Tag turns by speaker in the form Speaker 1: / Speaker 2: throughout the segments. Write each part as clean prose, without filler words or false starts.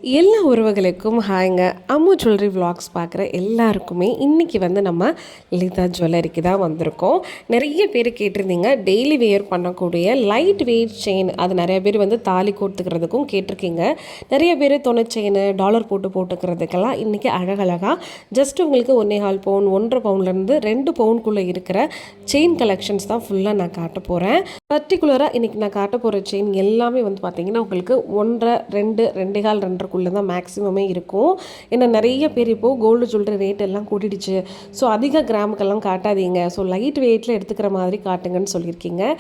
Speaker 1: எல்லா உறவுகளுக்கும் ஹாய்ங்க. Ammu jewellery vlogs பார்க்குற எல்லாருக்குமே இன்றைக்கி நம்ம லலிதா ஜுவல்லரிக்கு தான் வந்திருக்கோம். நிறைய பேர் கேட்டிருந்தீங்க டெய்லி வேர் பண்ணக்கூடிய லைட் வெயிட் செயின், அது நிறைய பேர் தாலி கோர்த்துக்கிறதுக்கும் கேட்டிருக்கீங்க. நிறைய பேர் தொலை செயின் டாலர் போட்டுக்கிறதுக்கெல்லாம் இன்றைக்கி அழகழகாக ஜஸ்ட் உங்களுக்கு 1.25 பவுன் 1.5 பவுன்லேருந்து 2 பவுனுக்குள்ளே இருக்கிற செயின் கலெக்ஷன்ஸ் தான் ஃபுல்லாக நான் காட்ட போகிறேன். பர்டிகுலராக இன்றைக்கி நான் காட்ட போகிற செயின் எல்லாமே பார்த்திங்கன்னா உங்களுக்கு 1.5 2 2.25 2.5 தான் மேக்ஸிமமே இருக்கும். ஏன்னா நிறைய பேர் இப்போது கோல்டு ஜுவல்லரி ரேட் எல்லாம் கூட்டிடுச்சு. ஸோ அதிக கிராமுக்கெல்லாம் காட்டாதீங்க, ஸோ லைட் வெயிட்டில் எடுத்துக்கிற மாதிரி காட்டுங்கன்னு சொல்லியிருக்கீங்க.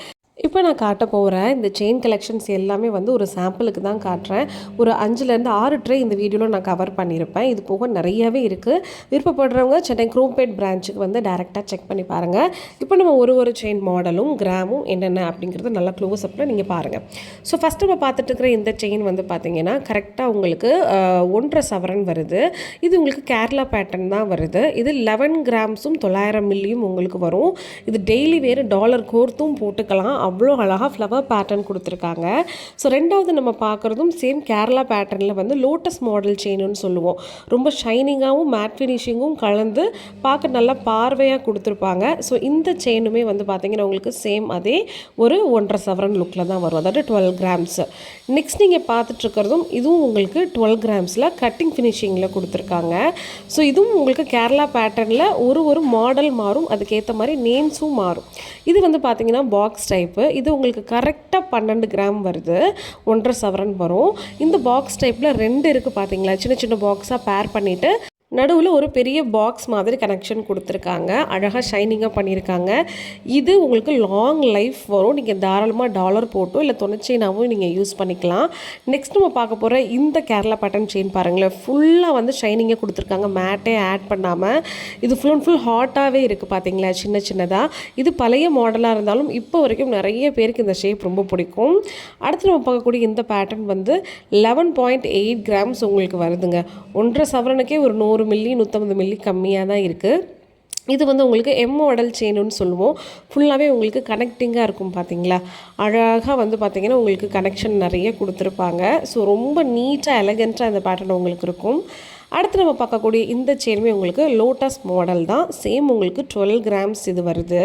Speaker 1: இப்போ நான் காட்ட போகிறேன் இந்த செயின் கலெக்ஷன்ஸ் எல்லாமே ஒரு சாம்பிளுக்கு தான் காட்டுறேன். ஒரு 5லேருந்து 6 ட்ரே இந்த வீடியோவில் நான் கவர் பண்ணியிருப்பேன். இது போக நிறையவே இருக்குது. விருப்பப்படுறவங்க சென்னை குரோம்பேட் பிரான்ச்சுக்கு டேரெக்டாக செக் பண்ணி பாருங்கள். இப்போ நம்ம ஒரு செயின் மாடலும் கிராமும் என்னென்ன அப்படிங்கிறது நல்லா க்ளோஸ்அப்பில் நீங்கள் பாருங்கள். ஸோ ஃபஸ்ட்டு நம்ம பார்த்துட்டு இருக்கிற இந்த செயின் பார்த்தீங்கன்னா கரெக்டாக உங்களுக்கு 1.5 சவரன் வருது. இது உங்களுக்கு கேரளா பேட்டர்ன் தான் வருது. இது 11 கிராம்ஸும் 900 மில்லியும் உங்களுக்கு வரும். இது டெய்லி வேறு டாலர் கோர்த்தும் போட்டுக்கலாம். அவ்வளோ அழகாக ஃப்ளவர் பேட்டர்ன் கொடுத்துருக்காங்க. ஸோ ரெண்டாவது நம்ம பார்க்குறதும் சேம் கேரளா பேட்டர்னில் லோட்டஸ் மாடல் செயின்னு சொல்லுவோம். ரொம்ப ஷைனிங்காகவும் மேட் ஃபினிஷிங்கும் கலந்து பார்க்க நல்லா பார்வையாக கொடுத்துருப்பாங்க. ஸோ இந்த செயினுமே பார்த்தீங்கன்னா உங்களுக்கு சேம் அதே ஒரு 1.5 சவரன் லுக்கில் தான் வரும், அதாவது 12 கிராம்ஸ். நெக்ஸ்ட் நீங்கள் பார்த்துட்ருக்கிறதும் இதுவும் உங்களுக்கு 12 கிராம்ஸில் கட்டிங் ஃபினிஷிங்கில் கொடுத்துருக்காங்க. ஸோ இதுவும் உங்களுக்கு கேரளா பேட்டர்னில் ஒரு மாடல் மாறும், அதுக்கேற்ற மாதிரி நேம்ஸும் மாறும். இது பார்த்தீங்கன்னா பாக்ஸ் டைப்பு. இது உங்களுக்கு கரெக்டாக 12 கிராம் வருது, 1.5 சவரன் வரும். இந்த பாக்ஸ் டைப்பில் 2 இருக்குது பார்த்தீங்களா, சின்ன சின்ன பாக்ஸாக பேர் பண்ணிவிட்டு நடுவில் ஒரு பெரிய பாக்ஸ் மாதிரி கனெக்ஷன் கொடுத்துருக்காங்க. அழகாக ஷைனிங்காக பண்ணியிருக்காங்க. இது உங்களுக்கு லாங் லைஃப் வரும். நீங்கள் தாராளமாக டாலர் போட்டோ இல்லை துணை செயினாகவும் நீங்கள் யூஸ் பண்ணிக்கலாம். நெக்ஸ்ட் நம்ம பார்க்க போகிற இந்த கேரளா பேட்டர்ன் செயின் பாருங்களேன், ஃபுல்லாக ஷைனிங்காக கொடுத்துருக்காங்க, மேட்டே ஆட் பண்ணாமல். இது ஃபுல் அண்ட் ஃபுல் ஹாட்டாகவே இருக்குது பார்த்தீங்களா, சின்ன சின்னதாக. இது பழைய மாடலாக இருந்தாலும் இப்போ வரைக்கும் நிறைய பேருக்கு இந்த ஷேப் ரொம்ப பிடிக்கும். அடுத்து நம்ம பார்க்கக்கூடிய இந்த பேட்டர்ன் 11.8 கிராம்ஸ் உங்களுக்கு வருதுங்க. 1.5 சவரனுக்கே ஒரு 100 மில்லி 150 மில்லி கம்மியாக தான் இருக்குது. இது உங்களுக்கு எம் மாடல் செயின்னு சொல்லுவோம். ஃபுல்லாகவே உங்களுக்கு கனெக்டிங்காக இருக்கும் பார்த்தீங்களா, அழகாக பார்த்தீங்கன்னா உங்களுக்கு கனெக்ஷன் நிறைய கொடுத்துருப்பாங்க. ஸோ ரொம்ப நீட்டாக எலகெண்ட்டாக இந்த பேட்டர்ன் உங்களுக்கு இருக்கும். அடுத்து நம்ம பார்க்கக்கூடிய இந்த செயினுமே உங்களுக்கு லோட்டஸ் மாடல் தான். சேம் உங்களுக்கு 12 கிராம்ஸ் இது வருது.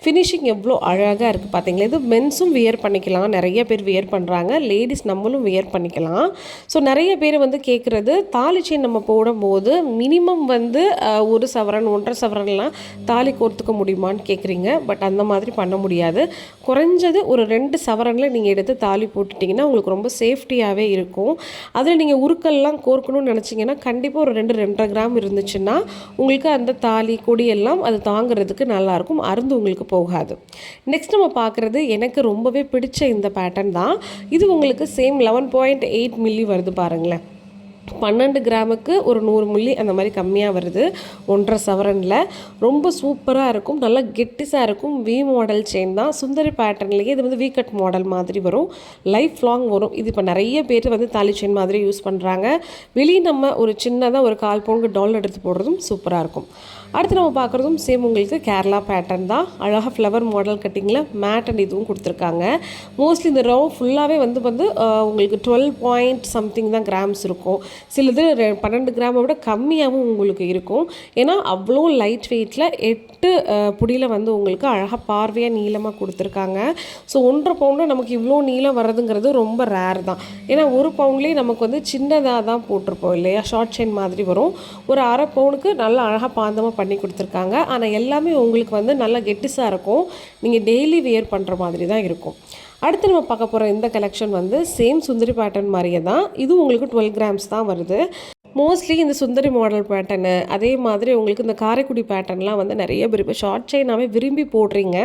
Speaker 1: ஃபினிஷிங் எவ்வளோ அழகாக இருக்குது பார்த்தீங்களா. இது மென்ஸும் வியர் பண்ணிக்கலாம், நிறைய பேர் வியர் பண்ணுறாங்க, லேடிஸ் நம்மளும் வியர் பண்ணிக்கலாம். ஸோ நிறைய பேர் கேட்குறது தாலி செயின் நம்ம போடும்போது மினிமம் 1 சவரன் 1.5 சவரன்லாம் தாலி கோர்த்துக்க முடியுமான்னு கேட்குறீங்க. பட் அந்த மாதிரி பண்ண முடியாது. குறைஞ்சது ஒரு 2 சவரனில் நீங்கள் எடுத்து தாலி போட்டுட்டிங்கன்னா உங்களுக்கு ரொம்ப சேஃப்டியாகவே இருக்கும். அதில் நீங்கள் உருக்கெல்லாம் கோர்க்கணும்னு நினச்சிங்கன்னா கண்டிப்பாக ஒரு 2-2.5 கிராம் இருந்துச்சுன்னா உங்களுக்கு அந்த தாலி கொடியெல்லாம் அது தாங்கிறதுக்கு நல்லாயிருக்கும், அருந்து உங்களுக்கு போகாது. நெக்ஸ்ட் நம்ம பார்க்குறது எனக்கு ரொம்பவே பிடிச்ச இந்த பேட்டர்ன் தான். இது உங்களுக்கு சேம் 11.8 மில்லி வருது பாருங்களேன். 12 கிராமுக்கு ஒரு 100 மில்லி அந்த மாதிரி கம்மியாக வருது. 1.5 சவரனில் ரொம்ப சூப்பராக இருக்கும், நல்லா கெட்டிஸாக இருக்கும். வி மாடல் செயின் தான், சுந்தரி பேட்டர்ன்லேயே. இது வி கட் மாடல் மாதிரி வரும், லைஃப் லாங் வரும். இது இப்போ நிறைய பேர் தாலி செயின் மாதிரி யூஸ் பண்ணுறாங்க. வெளியே நம்ம ஒரு சின்னதாக ஒரு 1/4 பவுனுக்கு டாலர் எடுத்து போடுறதும் சூப்பராக இருக்கும். அடுத்து நம்ம பார்க்குறதும் சேம் உங்களுக்கு கேரளா பேட்டர்ன் தான். அழகாக ஃப்ளவர் மாடல் கட்டிங்கில் மேட் அண்ட் இதுவும் கொடுத்துருக்காங்க. மோஸ்ட்லி இந்த ரோ ஃபுல்லாகவே உங்களுக்கு 12 பாயிண்ட் சம்திங் தான் கிராம்ஸ் இருக்கும். சிலது 12 கிராமை விட கம்மியாகவும் உங்களுக்கு இருக்கும். ஏன்னா அவ்வளோ லைட் வெயிட்டில் 8 புடியில் உங்களுக்கு அழகாக பார்வையாக நீளமாக கொடுத்துருக்காங்க. ஸோ 1.5 பவுண்டில் நமக்கு இவ்வளோ நீளம் வர்றதுங்கிறது ரொம்ப ரேர் தான். ஏன்னா 1 பவுண்ட்லேயே நமக்கு சின்னதாக தான் போட்டிருப்போம் இல்லையா, ஷார்ட் செயின் மாதிரி வரும். ஒரு 1/2 பவுனுக்கு நல்லா அழகாக பாந்தமாக பண்ணி கொடுத்துருக்காங்க. ஆனால் எல்லாமே உங்களுக்கு நல்லா கெட்டிஸாக இருக்கும், நீங்கள் டெய்லி வியர் பண்ணுற மாதிரி தான் இருக்கும். அடுத்து நம்ம பார்க்க போகிற இந்த கலெக்ஷன் சேம் சுந்தரி பேட்டர்ன் மாதிரியே தான். இதுவும் உங்களுக்கு 12 கிராம்ஸ் தான் வருது. மோஸ்ட்லி இந்த சுந்தரி மாடல் பேட்டர்னு, அதே மாதிரி உங்களுக்கு இந்த காரைக்குடி பேட்டர்ன்லாம் நிறைய பேர் இப்போ ஷார்ட் செயினாகவே விரும்பி போடுறீங்க.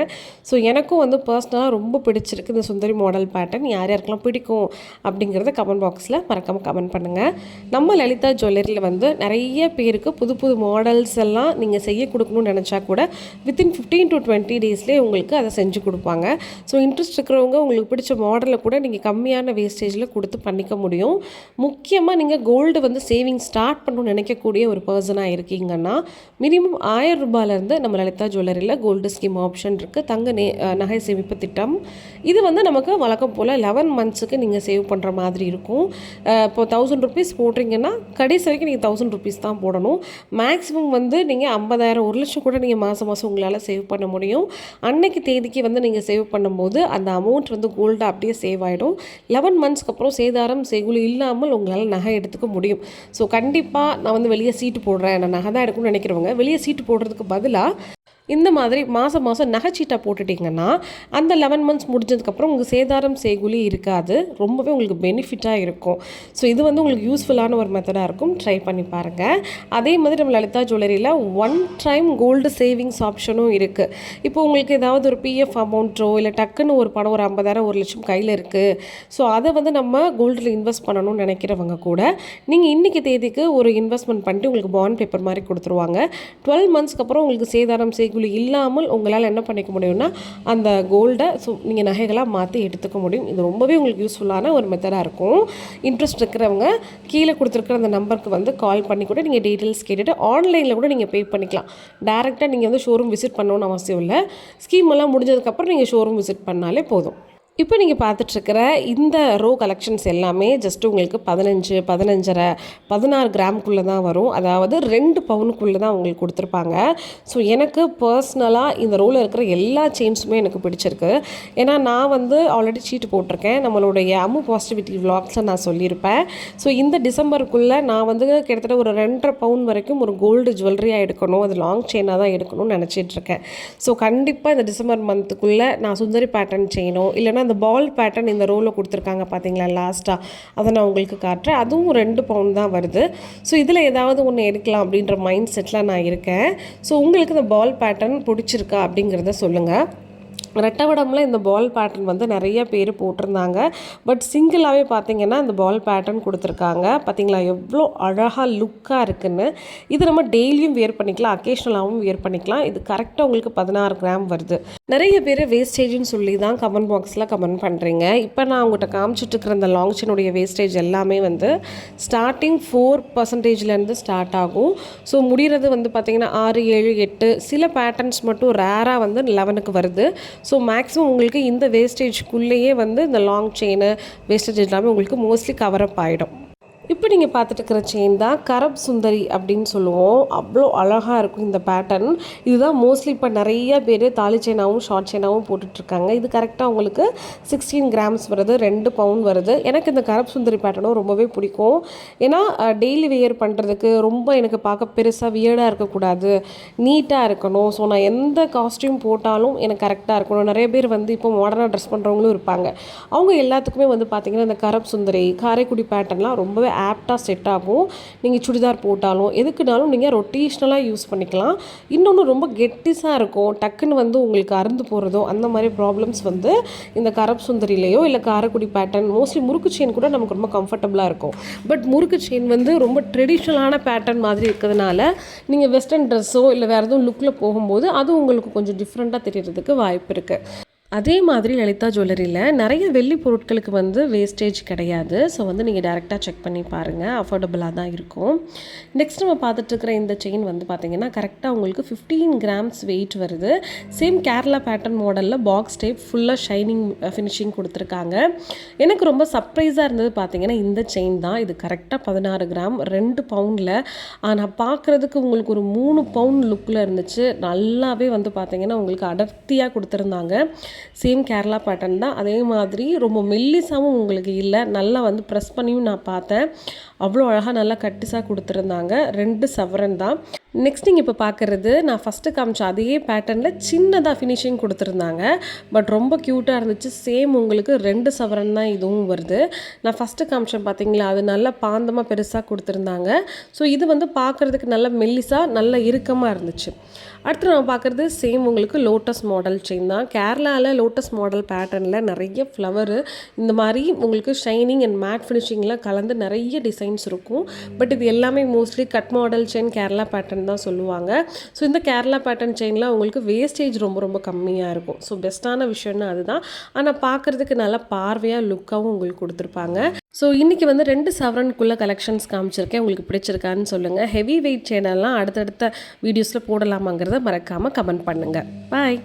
Speaker 1: ஸோ எனக்கும் பர்சனலாக ரொம்ப பிடிச்சிருக்கு இந்த சுந்தரி மாடல் பேட்டர்ன். யார் யாருக்கெல்லாம் பிடிக்கும் அப்படிங்கிறத கமெண்ட் பாக்ஸில் மறக்காமல் கமெண்ட் பண்ணுங்கள். நம்ம லலிதா ஜுவல்லரியில் நிறைய பேருக்கு புது புது மாடல்ஸ் எல்லாம் நீங்கள் செய்ய கொடுக்கணும்னு நினச்சா கூட வித்தின் 15 to 20 டேஸ்லேயே உங்களுக்கு அதை செஞ்சு கொடுப்பாங்க. ஸோ இன்ட்ரெஸ்ட் இருக்கிறவங்க உங்களுக்கு பிடிச்ச மாடலை கூட நீங்கள் கம்மியான வேஸ்டேஜில் கொடுத்து பண்ணிக்க முடியும். முக்கியமாக நீங்கள் கோல்டு சேவிங் சேவிங் ஸ்டார்ட் பண்ணணும்னு நினைக்கக்கூடிய ஒரு பர்சனாக இருக்கீங்கன்னா மினிமம் 1000 ரூபாயிலேருந்து நம்ம லலிதா ஜுவல்லரியில் கோல்டு ஸ்கீம் ஆப்ஷன் இருக்குது. நகை சேமிப்பு திட்டம். இது வந்து நமக்கு வழக்கம் போல் 11 மந்த்ஸுக்கு நீங்கள் சேவ் பண்ணுற மாதிரி இருக்கும். இப்போ 1000 ருபீஸ் போடுறீங்கன்னா கடைசி வரைக்கும் நீங்கள் 1000 ருபீஸ் தான் போடணும். மேக்ஸிமம் வந்து நீங்கள் 50,000 1 லட்சம் கூட நீங்கள் மாதம் உங்களால் சேவ் பண்ண முடியும். அன்னைக்கு தேதிக்கு வந்து நீங்கள் சேவ் பண்ணும்போது அந்த அமௌண்ட் வந்து கோல்டு அப்படியே சேவ் ஆகிடும். 11 மந்த்ஸ்க்கு அப்புறம் சேதாரம் செய்கூலி இல்லாமல் உங்களால் நகை எடுத்துக்க முடியும். ஸோ கண்டிப்பாக நான் வந்து வெளியே சீட்டு போடுறேன், நான் நகை தான் எடுக்கணும்னு நினைக்கிறவங்க வெளியே சீட்டு போடுறதுக்கு பதிலாக இந்த மாதிரி மாதம் நகைச்சீட்டாக போட்டுட்டிங்கன்னா அந்த 11 மந்த்ஸ் முடிஞ்சதுக்கப்புறம் உங்களுக்கு சேதாரம் செய்கூலி இருக்காது. ரொம்பவே உங்களுக்கு பெனிஃபிட்டாக இருக்கும். ஸோ இது வந்து உங்களுக்கு யூஸ்ஃபுல்லான ஒரு மெத்தடாக இருக்கும். ட்ரை பண்ணி பாருங்கள். அதே மாதிரி நம்ம லலிதா ஜுவல்லரியில் 1 டைம் கோல்டு சேவிங்ஸ் ஆப்ஷனும் இருக்குது. இப்போ உங்களுக்கு ஏதாவது ஒரு பிஎஃப் அமௌண்ட்டோ இல்லை டக்குன்னு ஒரு பணம் ஒரு 50,000 1 லட்சம் கையில் இருக்குது. ஸோ அதை வந்து நம்ம கோல்டில் இன்வெஸ்ட் பண்ணணும்னு நினைக்கிறவங்க கூட நீங்கள் இன்றைக்கி தேதிக்கு ஒரு இன்வெஸ்ட்மெண்ட் பண்ணிட்டு உங்களுக்கு பாண்ட் பேப்பர் மாதிரி கொடுத்துருவாங்க. 12 மந்த்ஸ்க்கு அப்புறம் உங்களுக்கு சேதாரம் செய்கூலி இல்லாமல் உங்களால் என்ன பண்ணிக்க முடியும்னா அந்த கோல்டை நீங்கள் நகைகளாக மாற்றி எடுத்துக்க முடியும். இது ரொம்பவே உங்களுக்கு யூஸ்ஃபுல்லான ஒரு மெத்தடாக இருக்கும். இன்ட்ரெஸ்ட் இருக்கிறவங்க கீழே கொடுத்துருக்குற அந்த நம்பருக்கு வந்து கால் பண்ணி கூட நீங்கள் டீட்டெயில்ஸ் கேட்டுட்டு ஆன்லைனில் கூட நீங்கள் பே பண்ணிக்கலாம். டேரெக்டாக நீங்கள் வந்து ஷோரூம் விசிட் பண்ணணும்னு அவசியம் இல்லை. ஸ்கீம் எல்லாம் முடிஞ்சதுக்கப்புறம் நீங்கள் ஷோரூம் விசிட் பண்ணாலே போதும். இப்போ நீங்கள் பார்த்துட்ருக்கிற இந்த ரோ கலெக்ஷன்ஸ் எல்லாமே ஜஸ்ட்டு உங்களுக்கு 15, 15.5, 16 கிராமுக்குள்ளே தான் வரும். அதாவது 2 பவுனுக்குள்ளே தான் உங்களுக்கு கொடுத்துருப்பாங்க. ஸோ எனக்கு பர்சனலாக இந்த ரோவில் இருக்கிற எல்லா செயின்ஸுமே எனக்கு பிடிச்சிருக்கு. ஏன்னா நான் வந்து ஆல்ரெடி சீட்டு போட்டிருக்கேன். நம்மளுடைய அம்மு பாசிட்டிவிட்டி விளாக்ஸில் நான் சொல்லியிருப்பேன். ஸோ இந்த டிசம்பருக்குள்ளே நான் வந்து கிட்டத்தட்ட ஒரு 2.5 பவுன் வரைக்கும் ஒரு கோல்டு ஜுவல்லரியாக எடுக்கணும், அது லாங் செயினாக தான் எடுக்கணும்னு நினச்சிட்ருக்கேன். ஸோ கண்டிப்பாக இந்த டிசம்பர் மந்த்துக்குள்ளே நான் சுந்தரி பேட்டர்ன் செயினோ இல்லைனா அந்த பால் பேட்டர்ன் இந்த ரோவில் கொடுத்துருக்காங்க பார்த்தீங்களா லாஸ்ட்டாக, அதை நான் உங்களுக்கு காட்டுறேன். அதுவும் 2 பவுன் தான் வருது. ஸோ இதில் ஏதாவது ஒன்று எடுக்கலாம் அப்படின்ற மைண்ட் செட்டில் நான் இருக்கேன். ஸோ உங்களுக்கு இந்த பால் பேட்டர்ன் பிடிச்சிருக்கா அப்படிங்கிறத சொல்லுங்கள். ரெட்டவடமில் இந்த பால் பேட்டர்ன் வந்து நிறைய பேர் போட்டிருந்தாங்க. பட் சிங்கிளாகவே பார்த்திங்கன்னா இந்த பால் பேட்டர்ன் கொடுத்துருக்காங்க. பார்த்திங்களா எவ்வளோ அழகாக லுக்காக இருக்குன்னு. இது நம்ம டெய்லியும் வியர் பண்ணிக்கலாம், அக்கேஷ்னலாகவும் வியர் பண்ணிக்கலாம். இது கரெக்டாக உங்களுக்கு 16 கிராம் வருது. நிறைய பேர் வேஸ்டேஜ்னு சொல்லி தான் கமெண்ட் பாக்ஸில் கமெண்ட் பண்ணுறீங்க. இப்போ நான் உங்கள்கிட்ட காமிச்சிட்ருக்கிற இந்த லாங் செயினுடைய வேஸ்டேஜ் எல்லாமே வந்து ஸ்டார்டிங் 4% ஸ்டார்ட் ஆகும். ஸோ முடிகிறது வந்து பார்த்திங்கன்னா 6, 7, 8 சில பேட்டர்ன்ஸ் மட்டும் ரேராக வந்து 11க்கு வருது. ஸோ மேக்ஸிமம் உங்களுக்கு இந்த வேஸ்டேஜ்க்குள்ளேயே வந்து இந்த லாங் செயின் வேஸ்டேஜ் எல்லாமே உங்களுக்கு மோஸ்ட்லி கவரப் ஆகிடும். இப்போ நீங்கள் பார்த்துட்டு இருக்கிற செயின் தான் கரப் சுந்தரி அப்படின்னு சொல்லுவோம். அவ்வளோ அழகாக இருக்கும் இந்த பேட்டர்ன். இதுதான் மோஸ்ட்லி இப்போ நிறைய பேர் தாலி செயினாகவும் ஷார்ட் செயினாகவும் போட்டுட்ருக்காங்க. இது கரெக்டாக உங்களுக்கு 16 கிராம்ஸ் வருது, 2 பவுன் வருது. எனக்கு இந்த கரப் சுந்தரி பேட்டர்னும் ரொம்பவே பிடிக்கும். ஏன்னா டெய்லி வியர் பண்ணுறதுக்கு ரொம்ப எனக்கு பார்க்க பெருசாக வியர்டாக இருக்கக்கூடாது, நீட்டாக இருக்கணும். ஸோ நான் எந்த காஸ்ட்யூம் போட்டாலும் எனக்கு கரெக்டாக இருக்கணும். நிறைய பேர் வந்து இப்போ மாடர்னாக ட்ரெஸ் பண்ணுறவங்களும் இருப்பாங்க. அவங்க எல்லாத்துக்குமே வந்து பார்த்திங்கன்னா இந்த கரப் சுந்தரி காரைக்குடி பேட்டர்ன்லாம் ரொம்பவே ஆப்டாக செட் ஆகும். நீங்கள் சுடிதார் போட்டாலும் எதுக்குனாலும் நீங்கள் ரொட்டேஷ்னலாக யூஸ் பண்ணிக்கலாம். இன்னொன்று ரொம்ப கெட்டிஸாக இருக்கும். டக்குன்னு வந்து உங்களுக்கு அறுந்து போகிறதோ அந்த மாதிரி ப்ராப்ளம்ஸ் வந்து இந்த கரப் சுந்தரிலேயோ இல்லை காரைக்குடி பேட்டர்ன் மோஸ்ட்லி முறுக்கு செயின் கூட நமக்கு ரொம்ப கம்ஃபர்டபுளாக இருக்கும். பட் முறுக்கு செயின் வந்து ரொம்ப ட்ரெடிஷ்னலான பேட்டர்ன் மாதிரி இருக்கிறதுனால நீங்கள் வெஸ்டர்ன் ட்ரெஸ்ஸோ இல்லை வேறு எதுவும் லுக்கில் போகும்போது அது உங்களுக்கு கொஞ்சம் டிஃப்ரெண்ட்டாக தெரியறதுக்கு வாய்ப்பு இருக்குது. அதே மாதிரி லலிதா ஜுவல்லரியில் நிறைய வெள்ளி பொருட்களுக்கு வந்து வேஸ்டேஜ் கிடையாது. ஸோ வந்து நீங்கள் டேரெக்டாக செக் பண்ணி பாருங்கள், அஃபோர்டபுளாக தான் இருக்கும். நெக்ஸ்ட் நம்ம பார்த்துட்ருக்கிற இந்த செயின் வந்து பார்த்திங்கன்னா கரெக்டாக உங்களுக்கு 15 கிராம்ஸ் வெயிட் வருது. சேம் கேரளா பேட்டர்ன் மாடலில் பாக்ஸ் டைப் ஃபுல்லாக ஷைனிங் ஃபினிஷிங் கொடுத்துருக்காங்க. எனக்கு ரொம்ப சர்ப்ரைஸாக இருந்தது பார்த்திங்கன்னா இந்த செயின் தான். இது கரெக்டாக 16 கிராம் 2 பவுனில். ஆனால் பார்க்குறதுக்கு உங்களுக்கு ஒரு 3 பவுன் லுக்கில் இருந்துச்சு. நல்லாவே வந்து பார்த்திங்கன்னா உங்களுக்கு அடர்த்தியாக கொடுத்துருந்தாங்க. சேம் கேரளா பேட்டர்ன் தான். அதே மாதிரி ரொம்ப மெல்லிசாவும் உங்களுக்கு இல்லை, நல்லா வந்து ப்ரெஸ் பண்ணியும் நான் பார்த்தேன். அவ்வளோ அழகாக நல்லா கட்டிஸாக கொடுத்துருந்தாங்க. 2 சவரன் தான். நெக்ஸ்ட் நீங்கள் இப்போ பார்க்குறது நான் ஃபஸ்ட்டு காமிச்ச அதே பேட்டர்னில் சின்னதாக ஃபினிஷிங் கொடுத்துருந்தாங்க. பட் ரொம்ப க்யூட்டாக இருந்துச்சு. சேம் உங்களுக்கு 2 சவரன் தான் இதுவும் வருது. நான் ஃபஸ்ட்டு காமிச்சேன் பார்த்தீங்களா, அது நல்லா பாந்தமாக பெருசாக கொடுத்துருந்தாங்க. ஸோ இது வந்து பார்க்குறதுக்கு நல்ல மெல்லிசாக நல்ல இறுக்கமாக இருந்துச்சு. அடுத்து நம்ம பார்க்குறது சேம் உங்களுக்கு லோட்டஸ் மாடல் செயின் தான். கேரளாவில் லோட்டஸ் மாடல் பேட்டர்னில் நிறைய ஃப்ளவரு இந்த மாதிரி உங்களுக்கு ஷைனிங் அண்ட் மேட் ஃபினிஷிங்லாம் கலந்து நிறைய டிசைன்ஸ் இருக்கும். பட் இது எல்லாமே mostly cut model chain Kerala pattern தான் சொல்லுவாங்க. ஸோ இந்த கேரளா பேட்டர்ன் செயினில் உங்களுக்கு வேஸ்டேஜ் ரொம்ப ரொம்ப கம்மியாக இருக்கும். ஸோ பெஸ்ட்டான விஷயம்னா அதுதான். ஆனால் பார்க்குறதுக்கு நல்லா பார்வையாக லுக்காகவும் உங்களுக்கு கொடுத்துருப்பாங்க. ஸோ இன்றைக்கி வந்து 2 சவரனுக்குள்ளே கலெக்ஷன்ஸ் காமிச்சிருக்கேன். உங்களுக்கு பிடிச்சிருக்கான்னு சொல்லுங்கள். ஹெவி வெயிட் செயினெல்லாம் அடுத்தடுத்த வீடியோஸில் போடலாமாங்கிறத மறக்காமல் கமெண்ட் பண்ணுங்கள். பாய்.